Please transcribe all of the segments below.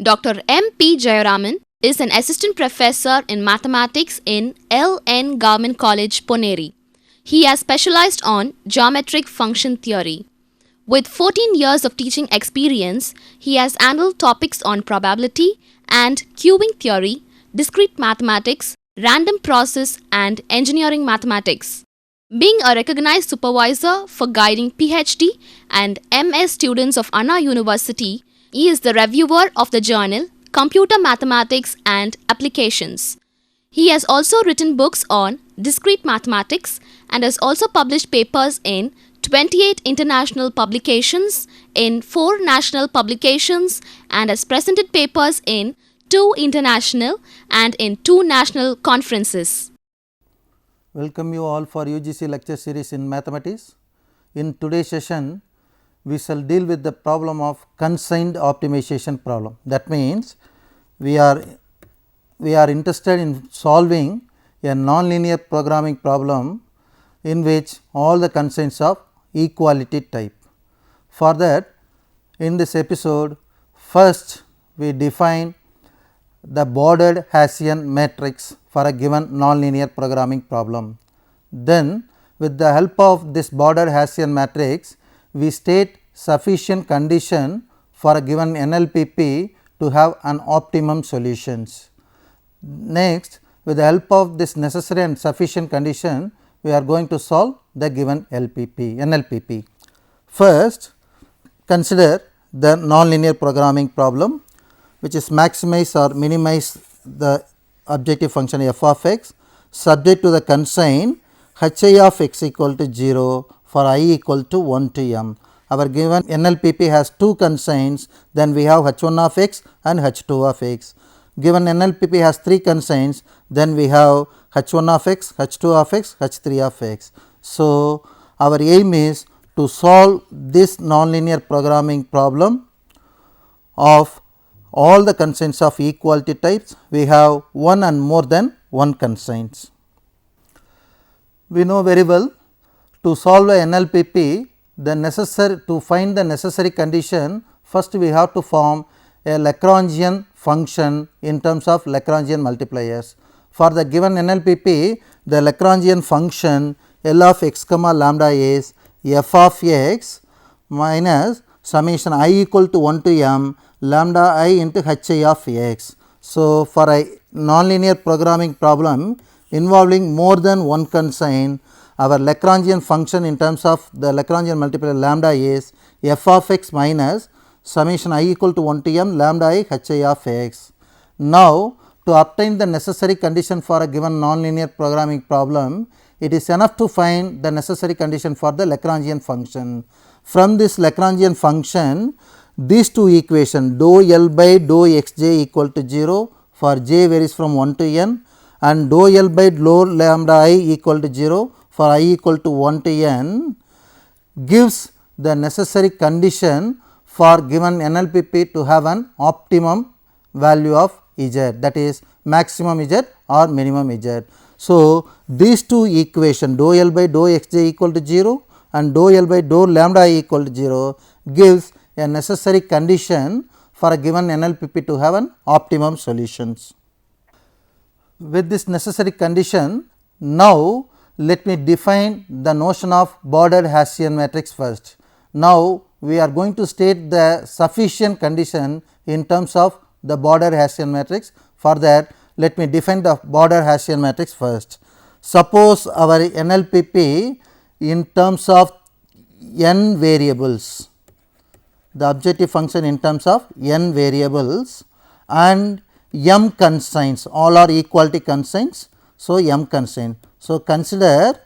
Dr. M. P. Jayaraman is an assistant professor in mathematics in L.N. Government College, Poneri. He has specialized on geometric function theory. With 14 years of teaching experience, he has handled topics on probability and queuing theory, discrete mathematics, random process, and engineering mathematics. Being a recognized supervisor for guiding PhD and MS students of Anna University, he is the reviewer of the journal Computer Mathematics and Applications. He has also written books on discrete mathematics and has also published papers in 28 international publications, in 4 national publications, and has presented papers in 2 international and in 2 national conferences. Welcome you all for UGC lecture series in mathematics. In today's session, we shall deal with the problem of constraint optimization problem. That means, we are interested in solving a nonlinear programming problem in which all the constraints of equality type. For that, in this episode, first we define the bordered Hessian matrix for a given nonlinear programming problem. Then, with the help of this bordered Hessian matrix, we state sufficient condition for a given NLPP to have an optimum solutions. Next, with the help of this necessary and sufficient condition, we are going to solve the given NLPP. First, consider the nonlinear programming problem, which is maximize or minimize the objective function f of x subject to the constraint h I of x equal to 0 for I equal to 1 to m. Our given NLPP has 2 constraints, then we have h 1 of x and h 2 of x. Given NLPP has 3 constraints, then we have h 1 of x, h 2 of x, h 3 of x. So, our aim is to solve this nonlinear programming problem of all the constraints of equality types. We have one and more than one constraints. We know very well, to solve a NLPP, to find the necessary condition, first we have to form a Lagrangian function in terms of Lagrangian multipliers. For the given NLPP, the Lagrangian function L of x comma lambda is f of x minus summation I equal to 1 to m lambda I into h I of x. So, for a nonlinear programming problem involving more than one constraint, our Lagrangian function in terms of the Lagrangian multiplier lambda is f of x minus summation I equal to 1 to m lambda I h I of x. Now, to obtain the necessary condition for a given nonlinear programming problem, it is enough to find the necessary condition for the Lagrangian function. From this Lagrangian function, these two equations dou L by dou x j equal to 0 for j varies from 1 to n and dou L by dou lambda I equal to 0 for I equal to 1 to n gives the necessary condition for given NLPP to have an optimum value of z, that is maximum z or minimum z. So, these two equations dou L by dou x j equal to 0 and dou L by dou lambda I equal to 0 gives a necessary condition for a given NLPP to have an optimum solutions. With this necessary condition, now let me define the notion of bordered Hessian matrix first. Now, we are going to state the sufficient condition in terms of the bordered Hessian matrix. For that, let me define the bordered Hessian matrix first. Suppose our NLPP in terms of n variables, the objective function in terms of n variables and m constraints, all are equality constraints. So, m constraint. So, consider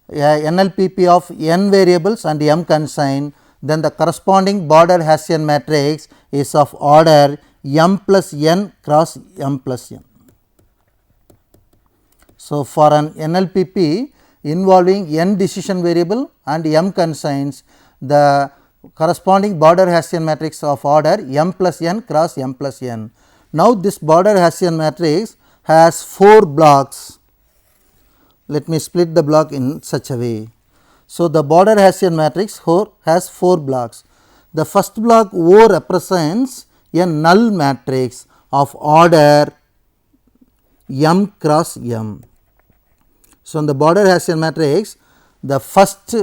a NLPP of n variables and m constraint, then the corresponding bordered Hessian matrix is of order m plus n cross m plus n. So, for an NLPP involving n decision variable and m constraints, the corresponding bordered Hessian matrix of order m plus n cross m plus n. Now, this bordered Hessian matrix has 4 blocks. Let me split the block in such a way. So, the bordered Hessian matrix has 4 blocks. The first block O represents a null matrix of order m cross m. So, in the border Hessian matrix, the first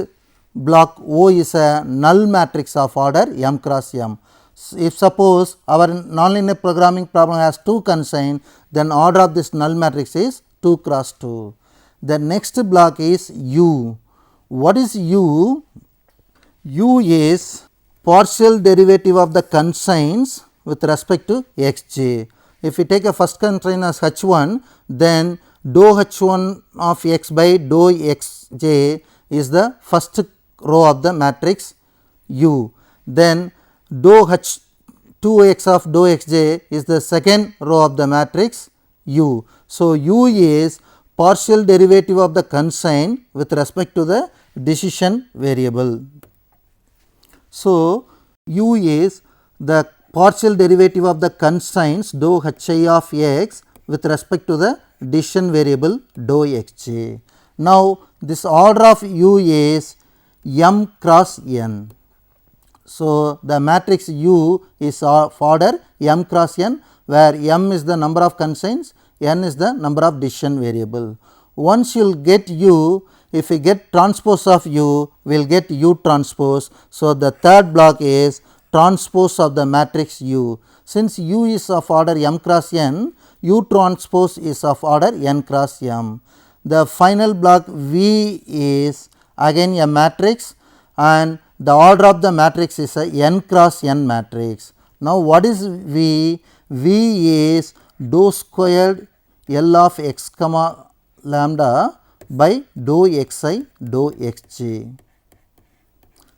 block O is a null matrix of order m cross m. So, if suppose our nonlinear programming problem has 2 constraints, then order of this null matrix is 2 cross 2. The next block is U. What is U? U is partial derivative of the constraints with respect to x j. If we take a first constraint as h 1, then dou h 1 of x by dou x j is the first row of the matrix U. Then dou h 2 x of dou x j is the second row of the matrix U. So, U is partial derivative of the constraint with respect to the decision variable. So, U is the partial derivative of the constraints dou h I of x with respect to the decision variable dou x j. Now, this order of U is m cross n. So, the matrix U is of order m cross n, where m is the number of constraints, n is the number of decision variable. Once you will get U, if we get transpose of U, we will get U transpose. So, the third block is transpose of the matrix U. Since U is of order m cross n, U transpose is of order n cross m. The final block V is again a matrix, and the order of the matrix is a n cross n matrix. Now, what is V? V is dou squared L of x comma lambda by dou x I dou x j.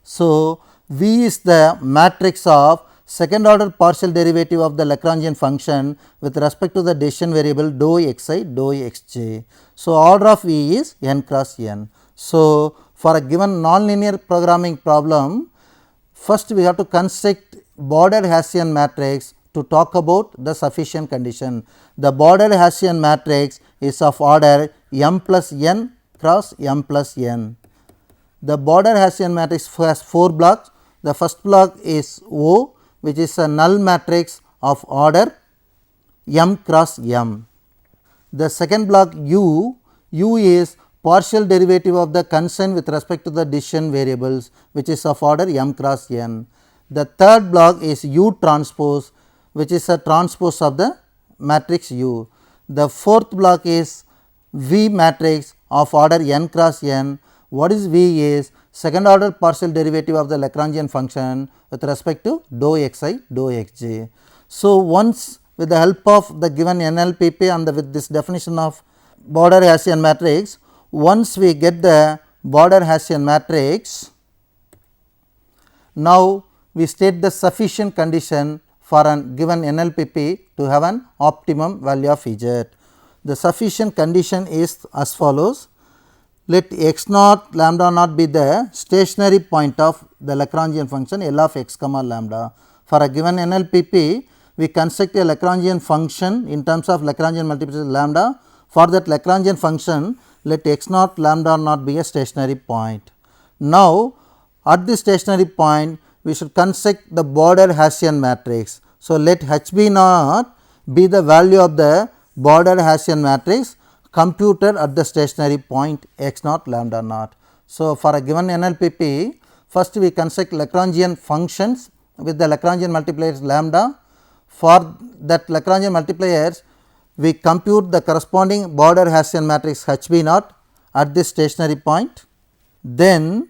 So, V is the matrix of second order partial derivative of the Lagrangian function with respect to the decision variable dou x I dou x j. So, order of V is n cross n. So, for a given nonlinear programming problem, first we have to construct border Hessian matrix to talk about the sufficient condition. The border Hessian matrix is of order m plus n cross m plus n. The border Hessian matrix has 4 blocks. The first block is O, which is a null matrix of order m cross m. The second block U, U is partial derivative of the constraint with respect to the decision variables, which is of order m cross n. The third block is U transpose, which is a transpose of the matrix U. The fourth block is V matrix of order n cross n. What is V is second order partial derivative of the Lagrangian function with respect to dou x I dou x j. So, once with the help of the given NLPP and with this definition of border Hessian matrix, once we get the border Hessian matrix, now we state the sufficient condition for a given NLPP to have an optimum value of Z. The sufficient condition is as follows: let x naught lambda naught be the stationary point of the Lagrangian function L of x comma lambda. For a given NLPP, we construct a Lagrangian function in terms of Lagrangian multiplication lambda. For that Lagrangian function, let x naught lambda naught be a stationary point. Now, at this stationary point, we should construct the border Hessian matrix. So, let H b naught be the value of the border Hessian matrix computed at the stationary point x naught lambda naught. So, for a given NLPP, first we construct Lagrangian functions with the Lagrangian multipliers lambda. For that Lagrangian multipliers, we compute the corresponding border Hessian matrix H b naught at this stationary point. Then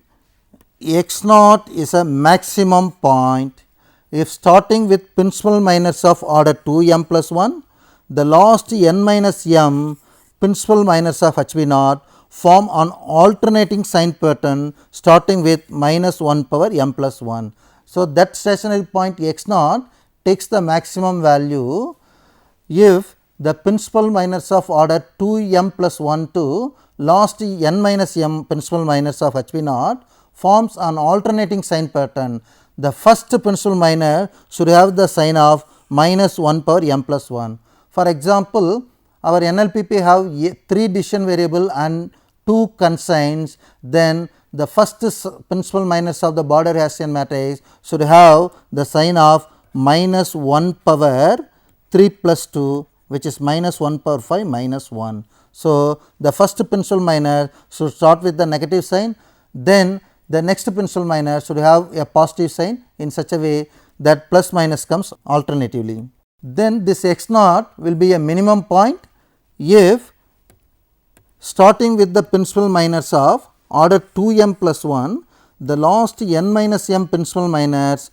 x naught is a maximum point if starting with principal minors of order 2 m plus 1, the last n minus m principal minors of H b naught form an alternating sign pattern starting with minus 1 power m plus 1. So, that stationary point x naught takes the maximum value if the principal minors of order 2 m plus 1 to last n minus m principal minors of H b naught forms an alternating sign pattern. The first principal minor should have the sign of minus 1 power m plus 1. For example, our NLPP have 3 decision variable and 2 constraints, then the first principal minors of the border Hessian matrix should have the sign of minus 1 power 3 plus 2, which is minus 1 power 5 minus 1. So, the first principal minor should start with the negative sign, then the next principal minor should have a positive sign in such a way that plus minus comes alternatively. Then this x naught will be a minimum point if starting with the principal minors of order 2m plus 1, the last n minus m principal minors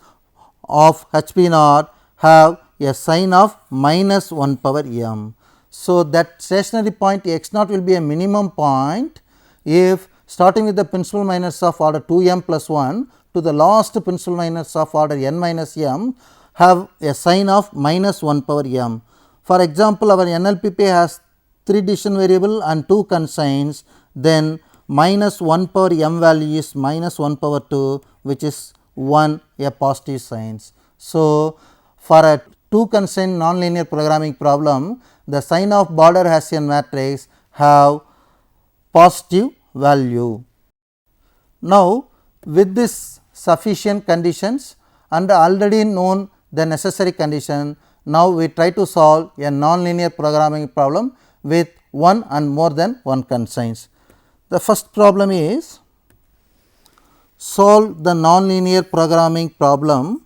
of H p naught have a sign of minus 1 power m. So, that stationary point x naught will be a minimum point if starting with the principal minors of order 2 m plus 1 to the last principal minors of order n minus m have a sign of minus 1 power m. For example, our NLPP has 3 decision variable and 2 constraints, then minus 1 power m value is minus 1 power 2, which is 1 a positive signs. So, for a 2 constraint nonlinear programming problem, the sign of border Hessian matrix have positive value. Now, with this sufficient conditions and already known the necessary condition, now we try to solve a nonlinear programming problem with one and more than one constraints. The first problem is solve the nonlinear programming problem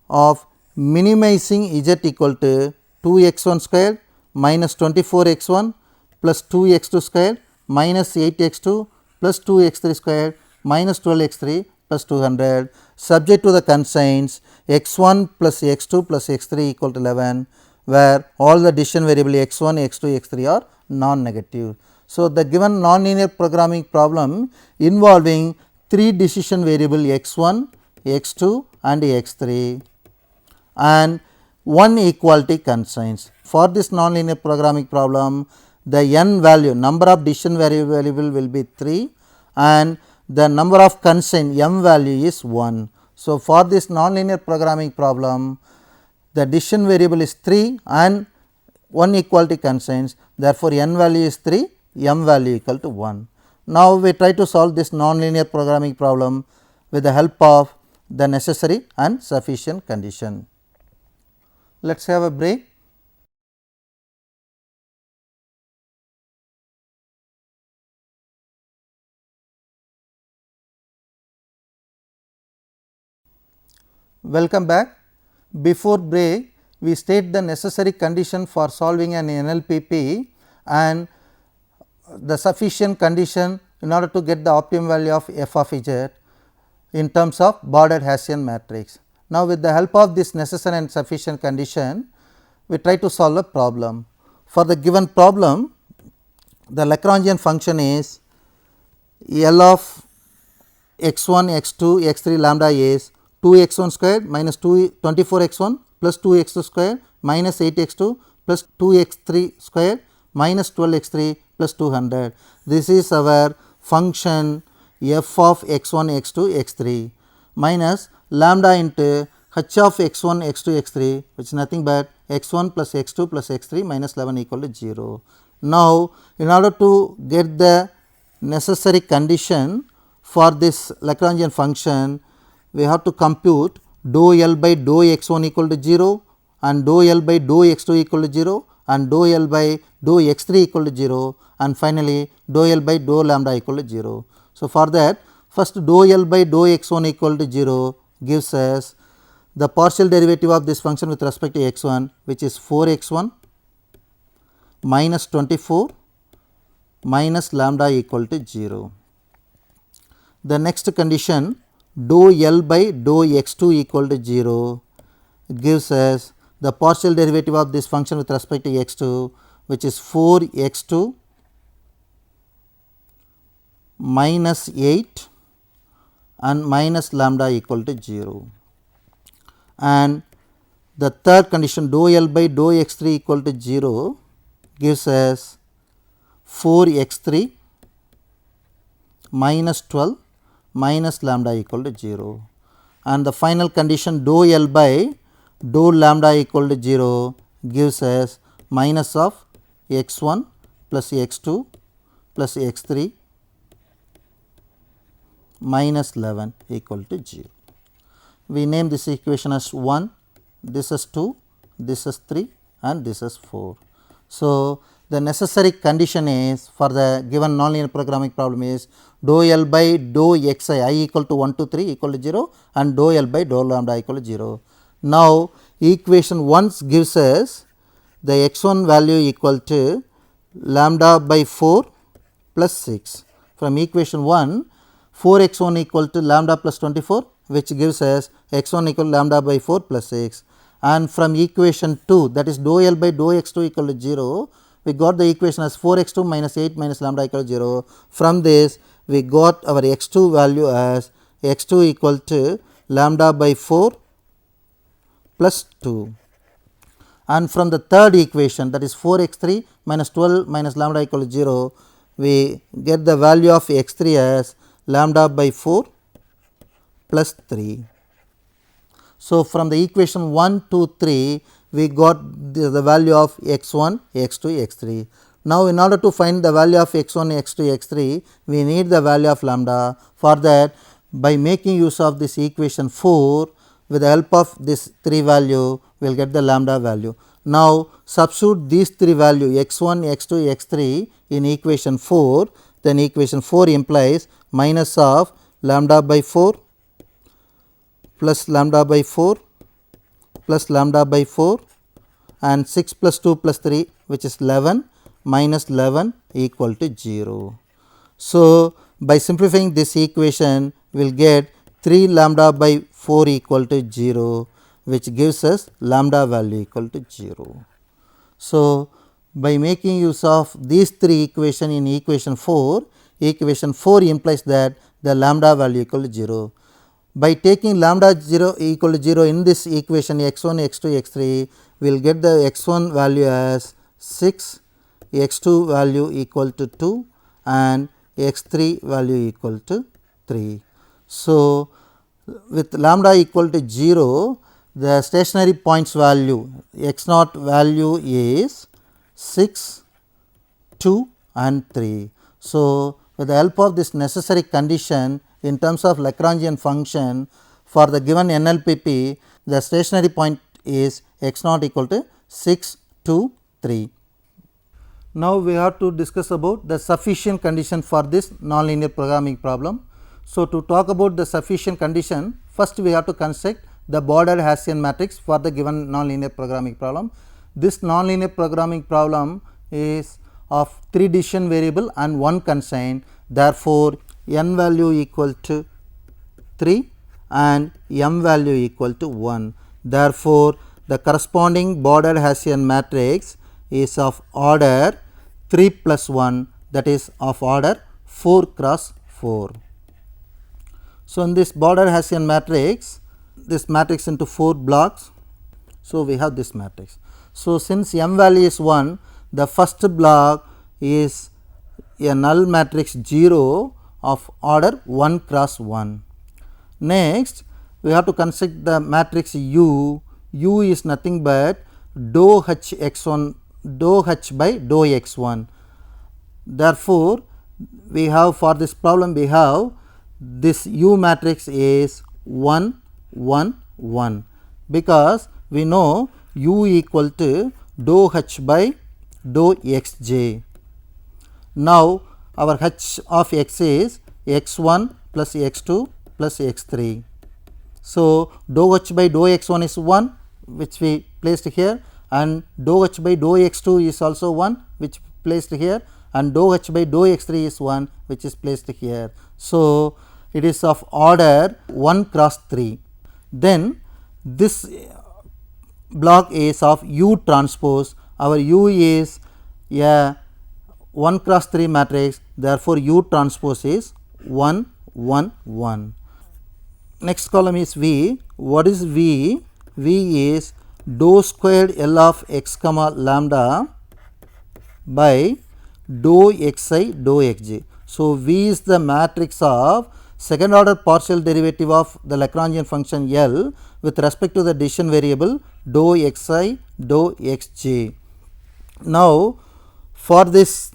of minimizing z equal to 2 x 1 squared minus 24 x 1 plus 2 x 2 squared minus 8 x 2 plus 2 x 3 squared minus 12 x 3 plus 200, subject to the constraints x 1 plus x 2 plus x 3 equal to 11, where all the decision variable x 1, x 2, x 3 are non-negative. So, the given nonlinear programming problem involving 3 decision variable x 1, x 2 and x 3 and 1 equality constraints. For this nonlinear programming problem, the n value number of decision variable will be 3 and the number of constraint m value is 1. So, for this nonlinear programming problem, the decision variable is 3 and 1 equality constraints, therefore, n value is 3, m value equal to 1. Now, we try to solve this nonlinear programming problem with the help of the necessary and sufficient condition. Let us have a break. Welcome back. Before break, we state the necessary condition for solving an NLPP and the sufficient condition in order to get the optimum value of f of z in terms of bordered Hessian matrix. Now, with the help of this necessary and sufficient condition, we try to solve a problem. For the given problem, the Lagrangian function is L of x 1, x 2, x 3 lambda is 2 x 1 squared minus 24 x 1 plus 2 x 2 squared minus 8 x 2 plus 2 x 3 squared minus 12 x 3 plus 200. This is our function f of x 1, x 2, x 3 minus lambda into h of x 1, x 2, x 3, which is nothing but x 1 plus x 2 plus x 3 minus 11 equal to 0. Now, in order to get the necessary condition for this Lagrangian function, we have to compute dou L by dou x 1 equal to 0 and dou L by dou x 2 equal to 0 and dou L by dou x 3 equal to 0 and finally, dou L by dou lambda equal to 0. So, for that first dou L by dou x 1 equal to 0 gives us the partial derivative of this function with respect to x 1, which is 4 x 1 minus 24 minus lambda equal to 0. The next condition dou L by dou x 2 equal to 0 gives us the partial derivative of this function with respect to x 2, which is 4 x 2 minus 8 and minus lambda equal to 0. And the third condition dou L by dou x 3 equal to 0 gives us 4 x 3 minus 12 minus lambda equal to 0. And the final condition dou L by dou lambda equal to 0 gives us minus of x 1 plus x 2 plus x 3 minus 11 equal to 0. We name this equation as 1, this is 2, this is 3 and this is 4. So, the necessary condition is for the given nonlinear programming problem is dou L by dou x I equal to 1 to 3 equal to 0 and dou L by dou lambda equal to 0. Now, equation 1 gives us the x1 value equal to lambda by 4 plus 6. From equation 1, 4x1 equal to lambda plus 24, which gives us x1 equal to lambda by 4 plus 6. And from equation 2, that is dou L by dou x2 equal to 0, we got the equation as 4x2 minus 8 minus lambda equal to 0. From this, we got our x2 value as x2 equal to lambda by 4 plus 2. And from the third equation, that is 4x3 minus 12 minus lambda equal to 0, we get the value of x3 as lambda by 4 plus 3. So, from the equation 1, 2, 3, we got the value of x1, x2, x3. Now, in order to find the value of x1, x2, x3, we need the value of lambda. For that, by making use of this equation 4, with the help of this 3 value, we will get the lambda value. Now, substitute these 3 value x1, x2, x3 in equation 4, then equation 4 implies minus of lambda by 4 plus lambda by 4 plus lambda by 4 and 6 plus 2 plus 3, which is 11 minus 11 equal to 0. So, by simplifying this equation, we will get 3 lambda by 4 equal to 0, which gives us lambda value equal to 0. So, by making use of these 3 equations in equation 4 implies that the lambda value equal to 0. By taking lambda 0 equal to 0 in this equation x1, x2, x3, we will get the x1 value as 6, x2 value equal to 2 and x3 value equal to 3. So, with lambda equal to 0, the stationary points value x naught value is 6, 2 and 3. So, with the help of this necessary condition in terms of Lagrangian function for the given NLPP, the stationary point is x naught equal to 6, 2, 3. Now, we have to discuss about the sufficient condition for this nonlinear programming problem. So, to talk about the sufficient condition, first we have to construct the bordered Hessian matrix for the given nonlinear programming problem. This nonlinear programming problem is of 3 decision variable and 1 constraint. Therefore, n value equal to 3 and m value equal to 1. Therefore, the corresponding bordered Hessian matrix is of order 3 plus 1, that is of order 4 cross 4. So, in this bordered Hessian matrix, this matrix into 4 blocks. So, we have this matrix. So, since m value is 1, the first block is a null matrix 0 of order 1 cross 1. Next, we have to construct the matrix U. U is nothing but dou h x1 dou h by dou x1. Therefore, we have for this problem we have this U matrix is 1 1 1, because we know U equal to dou h by dou xj. Now, our h of x is x1 plus x2 plus x3. So, dou h by dou x1 is 1, which we placed here, and dou h by dou x2 is also 1, which placed here, and dou h by dou x3 is 1, which is placed here. So, it is of order 1 cross 3. Then this block is of U transpose. Our U is a 1 cross 3 matrix. Therefore, U transpose is 1 1 1. Next column is V. What is V? V is dou squared L of x comma lambda by dou xi dou xj. So, V is the matrix of second order partial derivative of the Lagrangian function L with respect to the decision variable dou xi dou xj. Now, for this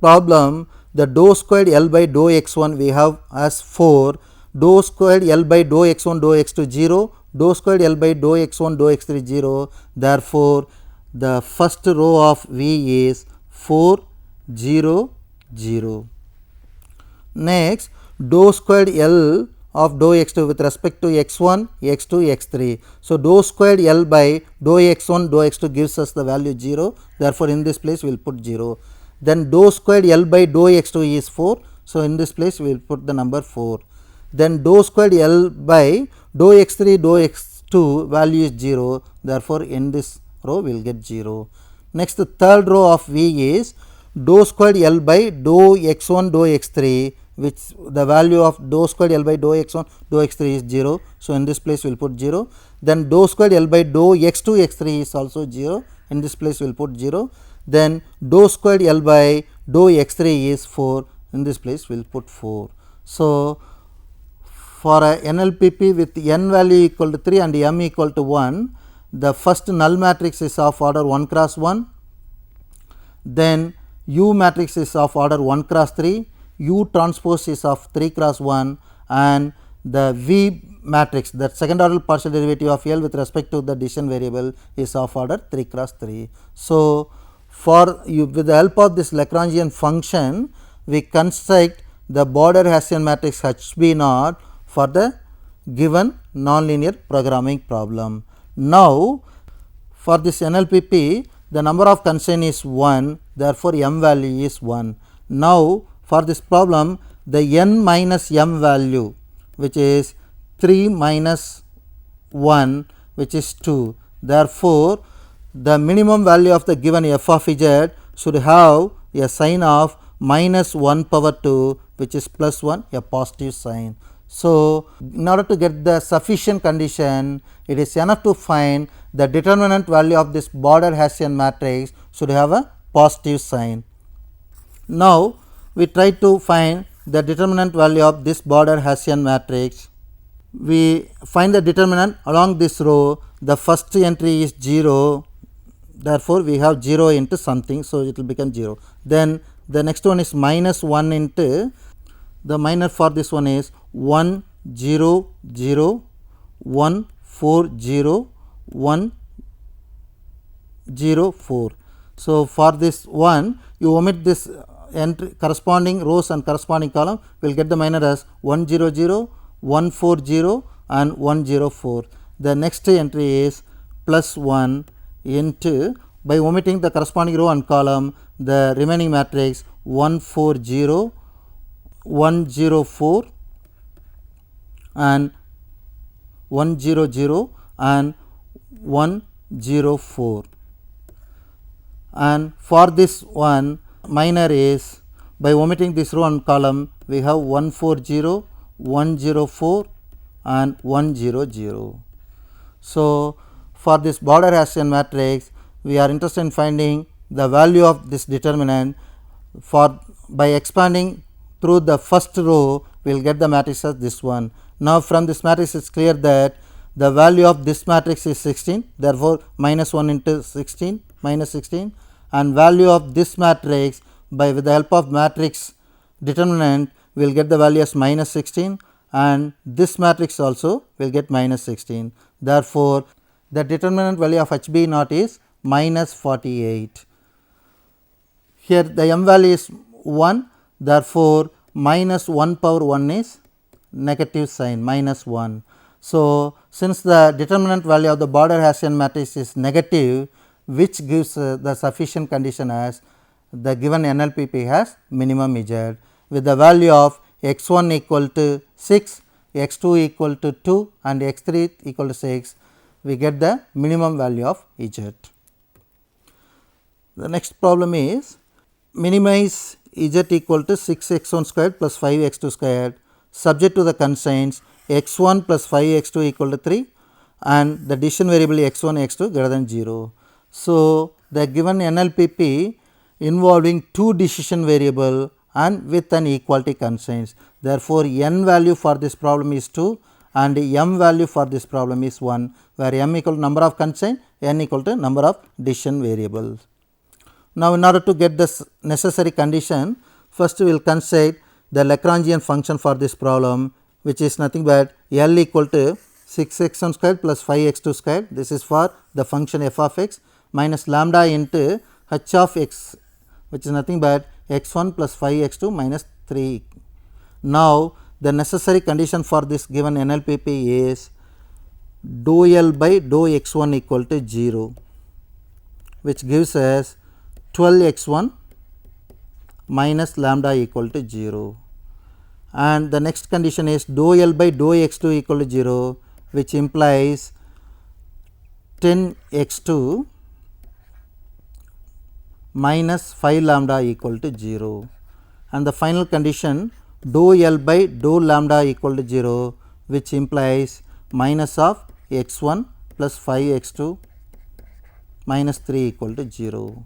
problem, the dou squared L by dou x1 we have as 4, dou squared L by dou x1 dou x2 0, dou squared L by dou x1 dou x3 0. Therefore, the first row of V is 4 0 0. Next, dou squared L of dou x2 with respect to x1, x2, x3. So, dou squared L by dou x1 dou x2 gives us the value 0. Therefore, in this place we will put 0. Then dou squared L by dou x2 is 4. So, in this place we will put the number 4. Then dou squared L by dou x3 dou x2 value is 0. Therefore, in this row we will get 0. Next, the third row of V is dou squared L by dou x1 dou x3, which the value of dou squared L by dou x1 dou x3 is 0. So, in this place we will put 0. Then dou squared L by dou x2 x3 is also 0. In this place we will put 0. Then dou squared L by dou x3 is 4. In this place we will put 4. So, for a NLPP with n value equal to 3 and m equal to 1, the first null matrix is of order 1 cross 1. Then U matrix is of order 1 cross 3, U transpose is of 3 cross 1, and the V matrix, that second order partial derivative of L with respect to the decision variable, is of order 3 cross 3. So, for you, with the help of this Lagrangian function, we construct the border Hessian matrix HB naught for the given nonlinear programming problem. Now, for this NLPP, the number of constraint is 1, therefore, m value is 1. Now, for this problem, the n minus m value, which is 3 minus 1, which is 2. Therefore, the minimum value of the given f of z should have a sign of minus 1 power 2, which is plus 1, a positive sign. So, in order to get the sufficient condition, it is enough to find the determinant value of this border Hessian matrix should have a positive sign. Now, we try to find the determinant value of this border Hessian matrix. We find the determinant along this row. The first entry is 0, therefore, we have 0 into something. So, it will become 0. Then the next one is minus 1 into, the minor for this one is 1 0 0 1 4 0 1 0 4. So, for this one you omit this entry corresponding rows and corresponding column, we will get the minor as 1 0 0 1 4 0 and 1 0 4. The next entry is plus 1 into, by omitting the corresponding row and column, the remaining matrix 1 4 0 1 0 4 and 1 0 0 and 1 0 4. And for this one, minor is, by omitting this row and column, we have 1 4 0 1 0 4 and 1 0 0. So, for this border Hessian matrix, we are interested in finding the value of this determinant. For by expanding through the first row, we will get the matrix as this one. Now, from this matrix, it is clear that the value of this matrix is 16, therefore, minus 1 into 16 minus 16, and value of this matrix, by with the help of matrix determinant, we will get the value as minus 16, and this matrix also will get minus 16. Therefore, the determinant value of HB naught is minus 48. Here the m value is 1, therefore, minus 1 power 1 is negative sign, minus 1. So, since the determinant value of the border Hessian matrix is negative, which gives the sufficient condition as the given NLPP has minimum z, with the value of x 1 equal to 6, x 2 equal to 2 and x 3 equal to 6, we get the minimum value of z. The next problem is minimize z equal to 6 x 1 squared plus 5 x 2 squared subject to the constraints x 1 plus 5 x 2 equal to 3 and the decision variable x 1 x 2 greater than 0. So, the given NLPP involving two decision variable and with an equality constraints. Therefore, n value for this problem is 2 and m value for this problem is 1, where m equal to number of constraints, n equal to number of decision variables. Now, in order to get this necessary condition, first we will construct the Lagrangian function for this problem, which is nothing but L equal to 6x1 squared plus 5x2 squared, this is for the function f of x, minus lambda into h of x, which is nothing but x1 plus 5x2 minus 3. Now, the necessary condition for this given NLPP is dou L by dou x1 equal to 0, which gives us 12x1 minus lambda equal to 0. And the next condition is dou L by dou x2 equal to 0, which implies 10x2 minus 5 lambda equal to 0. And the final condition dou L by dou lambda equal to 0, which implies minus of x1 plus 5x2 minus 3 equal to 0.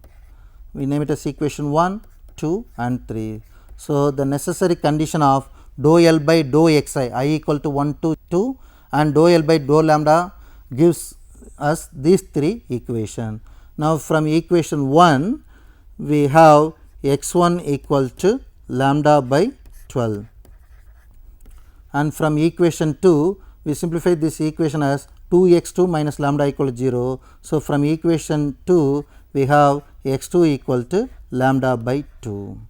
We name it as equation 1, 2 and 3. So, the necessary condition of dou L by dou xi I equal to 1 to 2 and dou L by dou lambda gives us these 3 equations. Now, from equation 1 we have x1 equal to lambda by 12, and from equation 2 we simplify this equation as 2x2 minus lambda equal to 0. So, from equation 2 we have x2 equal to lambda by 2.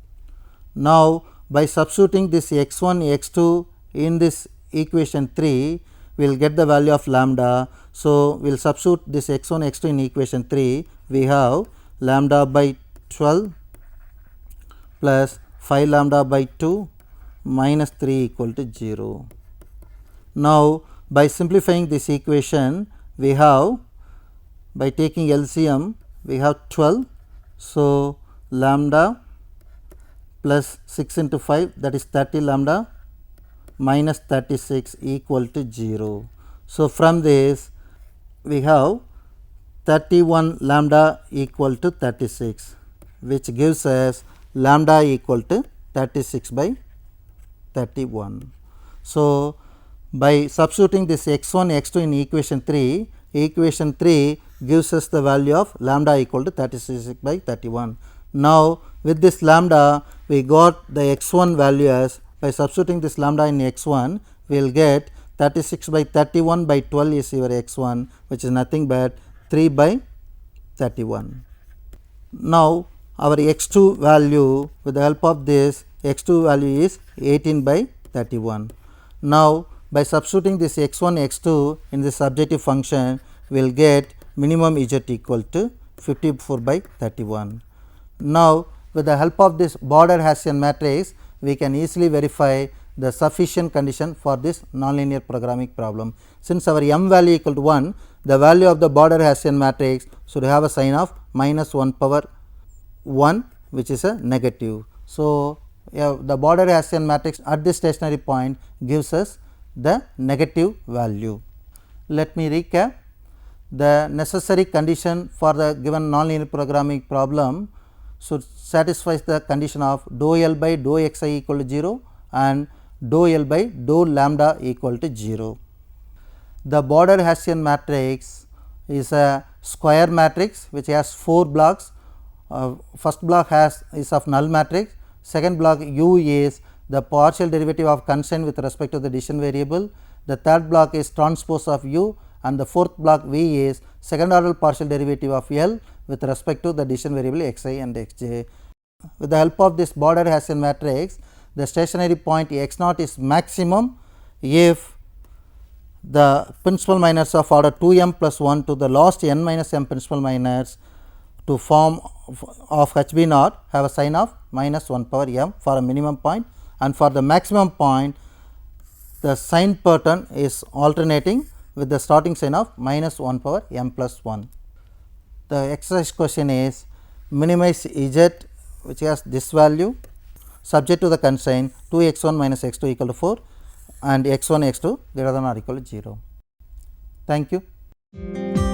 Now, by substituting this x1 x2 in this equation 3, we will get the value of lambda. So, we will substitute this x1 x2 in equation 3, we have lambda by 12 plus 5 lambda by 2 minus 3 equal to 0. Now, by simplifying this equation, we have, by taking LCM, we have 12. So, lambda plus 6 into 5, that is 30 lambda minus 36 equal to 0. So, from this we have 31 lambda equal to 36, which gives us lambda equal to 36 by 31. So, by substituting this x1 x2 in equation 3, equation 3 gives us the value of lambda equal to 36 by 31. Now, with this lambda we got the x1 value as, by substituting this lambda in x1 we will get 36 by 31 by 12 is your x1, which is nothing but 3 by 31. Now, our x2 value, with the help of this x2 value is 18 by 31. Now, by substituting this x1 x2 in the subjective function, we will get minimum z equal to 54 by 31. Now, with the help of this border Hessian matrix, we can easily verify the sufficient condition for this nonlinear programming problem. Since our m value equal to 1, the value of the border Hessian matrix should have a sign of minus 1 power 1, which is a negative. So, the border Hessian matrix at this stationary point gives us the negative value. Let me recap. The necessary condition for the given nonlinear programming problem should satisfy the condition of dou L by dou xi equal to 0 and dou L by dou lambda equal to 0. The border Hessian matrix is a square matrix which has 4 blocks. First block is of null matrix, second block U is the partial derivative of constraint with respect to the decision variable, the third block is transpose of U, and the fourth block V is second order partial derivative of L with respect to the decision variable xi and xj. With the help of this border Hessian matrix, the stationary point x naught is maximum if the principal minors of order 2m plus 1 to the last n minus m principal minors to form of HB naught have a sign of minus 1 power m for a minimum point, and for the maximum point the sign pattern is alternating with the starting sign of minus 1 power m plus 1. The exercise question is minimize z which has this value subject to the constraint 2x1 minus x2 equal to 4 and x1 x2 greater than or equal to 0. Thank you.